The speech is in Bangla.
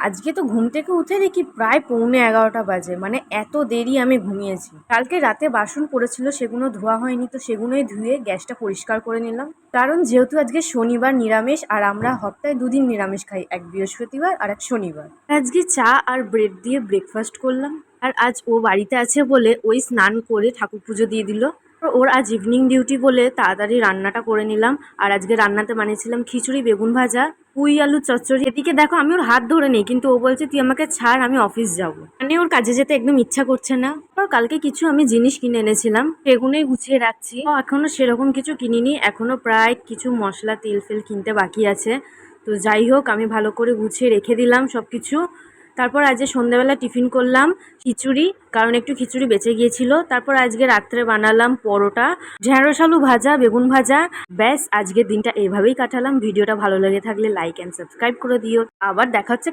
আজকে তো ঘুম থেকে উঠে দেখি প্রায় 11:45 বাজে, মানে এত দেরি আমি ঘুমিয়েছি। কালকে রাতে বাসন পড়েছিল, সেগুলো ধোয়া হয়নি, তো সেগুলোই ধুয়ে গ্যাসটা পরিষ্কার করে নিলাম। কারণ যেহেতু আজকে শনিবার নিরামিষ, আর আমরা সপ্তাহে দুদিন নিরামিষ খাই, এক বৃহস্পতিবার আর এক শনিবার। আজকে চা আর ব্রেড দিয়ে ব্রেকফাস্ট করলাম। আর আজ ও বাড়িতে আছে বলে ওই স্নান করে ঠাকুর পুজো দিয়ে দিল। ওর আজ ইভিনিং ডিউটি বলে তাড়াতাড়ি রান্নাটা করে নিলাম। আর আজকে রান্নাতে বানিয়েছিলাম খিচুড়ি, বেগুন ভাজা, পুঁই আলু চচ্চড়ি। এদিকে দেখো আমি ওর হাত ধরে নেই, কিন্তু ও বলছে তুই আমাকে ছাড়, আমি অফিস যাব। মানে ওর কাজে যেতে একদম ইচ্ছা করছে না। আর কালকে কিছু আমি জিনিস কিনে এনেছিলাম, সেগুলোই গুছিয়ে রাখছি। এখনো সেরকম কিছু কিনিনি, এখনো প্রায় কিছু মশলা তেল ফেল কিনতে বাকি আছে। তো যাই হোক, আমি ভালো করে গুছিয়ে রেখে দিলাম সব কিছু। তারপর আজকে সন্ধ্যাবেলা টিফিন করলাম খিচুড়ি, কারণ একটু খিচুড়ি বেঁচে গিয়েছিল। তারপর আজকে রাত্রে বানালাম পরোটা, ঢেঁড়স আলু ভাজা, বেগুন ভাজা। ব্যাস, আজকের দিনটা এইভাবেই কাটালাম। ভিডিওটা ভালো লেগে থাকলে লাইক অ্যান্ড সাবস্ক্রাইব করে দিও। আবার দেখা হচ্ছে